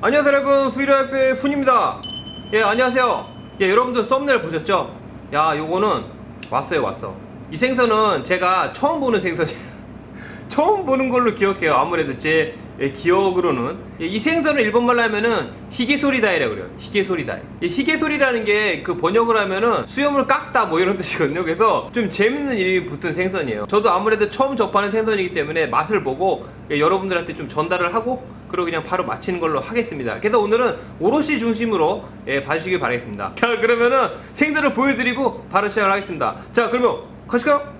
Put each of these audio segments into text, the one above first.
안녕하세요 여러분, 스위라이프의 훈입니다. 예, 안녕하세요. 예, 여러분들 썸네일 보셨죠? 야, 요거는 왔어. 이 생선은 제가 처음 보는 생선이에요. 처음 보는 걸로 기억해요. 아무래도 제 기억으로는. 이 생선을 일본말로 하면은 히게소리다이라고 그래요. 히게소리다이. 히게소리라는 게 그 번역을 하면은 수염을 깎다 뭐 이런 뜻이거든요. 그래서 좀 재밌는 이름이 붙은 생선이에요. 저도 아무래도 처음 접하는 생선이기 때문에 맛을 보고 여러분들한테 좀 전달을 하고 그리고 그냥 바로 마치는 걸로 하겠습니다. 그래서 오늘은 오롯이 중심으로 봐주시길 바라겠습니다. 자, 그러면은 생선을 보여드리고 바로 시작을 하겠습니다. 자, 그러면 가실까요?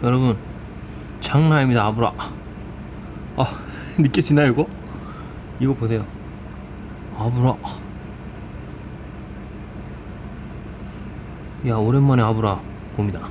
여러분 장난 아닙니다. 아브라. 느껴지나요 이거? 이거 보세요. 아브라. 야, 오랜만에 아브라 봅니다.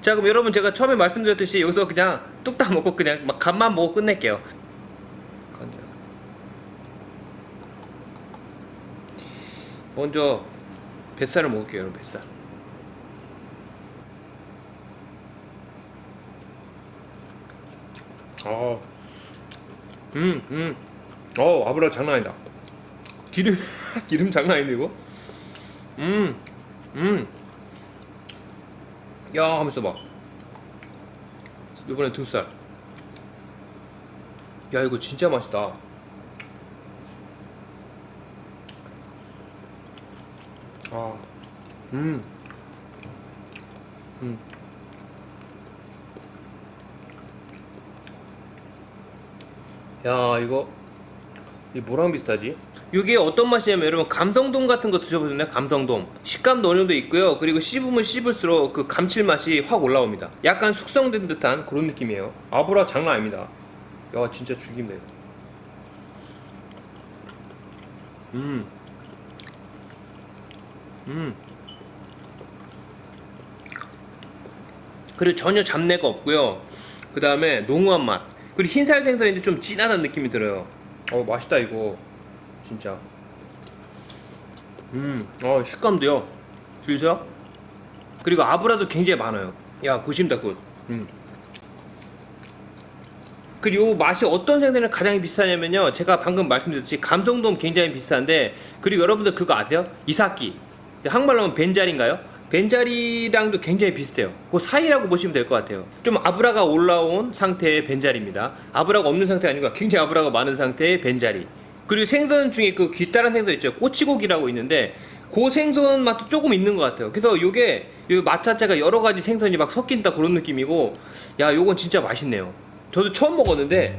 자, 그럼 여러분 제가 처음에 말씀드렸듯이 여기서 그냥 뚝딱 먹고 그냥 막 간만 보고 끝낼게요. 먼저 뱃살을 먹을게요, 여러분. 뱃살. 아브라 장난 아니다. 기름 장난 아닌데 이거? 야, 하면서 봐. 이번엔 등살. 야, 이거 진짜 맛있다. 야, 이거 뭐랑 비슷하지? 이게 어떤 맛이냐면 여러분 감성돔 같은 거 드셔보셨나요? 감성돔 식감도 어느 정도 있고요. 그리고 씹으면 씹을수록 그 감칠맛이 확 올라옵니다. 약간 숙성된 듯한 그런 느낌이에요. 아브라 장난 아닙니다. 야, 진짜 죽입니다. 그리고 전혀 잡내가 없고요. 그 다음에 농후한 맛. 그리고 흰살 생선인데 좀 진하다는 느낌이 들어요. 맛있다 이거 진짜. 식감도요. 보이세요? 그리고 아브라도 굉장히 많아요. 야, 굿입니다 굿. 그리고 맛이 어떤 생선이 가장 비슷하냐면요, 제가 방금 말씀드렸듯이 감성돔 굉장히 비슷한데, 그리고 여러분들 그거 아세요? 이사키, 한국말로 하면 벤자리인가요? 벤자리랑도 굉장히 비슷해요. 그 사이라고 보시면 될 것 같아요. 좀 아브라가 올라온 상태의 벤자리입니다. 아브라가 없는 상태가 아니고 굉장히 아브라가 많은 상태의 벤자리. 그리고 생선 중에 그 귀따란 생선 있죠, 꼬치고기라고 있는데 그 생선 맛도 조금 있는 것 같아요. 그래서 요게 맛 자체가 여러 가지 생선이 막 섞인다 그런 느낌이고, 야, 요건 진짜 맛있네요. 저도 처음 먹었는데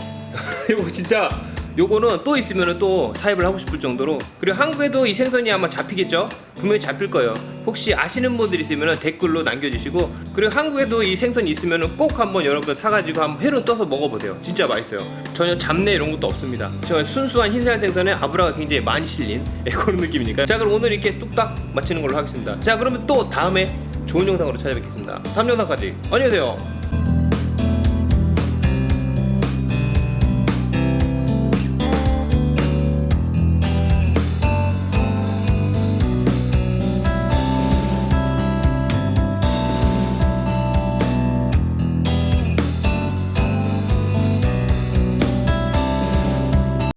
이거 진짜, 요거는 또 있으면 또 사입을 하고 싶을 정도로. 그리고 한국에도 이 생선이 아마 잡히겠죠? 분명히 잡힐 거예요. 혹시 아시는 분들 있으면 댓글로 남겨주시고, 그리고 한국에도 이 생선이 있으면 꼭 한번 여러분 사가지고 한번 회로 떠서 먹어보세요. 진짜 맛있어요. 전혀 잡내 이런 것도 없습니다. 저 순수한 흰살 생선에 아브라가 굉장히 많이 실린 그런 느낌이니까. 자, 그럼 오늘 이렇게 뚝딱 마치는 걸로 하겠습니다. 자, 그러면 또 다음에 좋은 영상으로 찾아뵙겠습니다. 다음 영상까지 안녕히 계세요.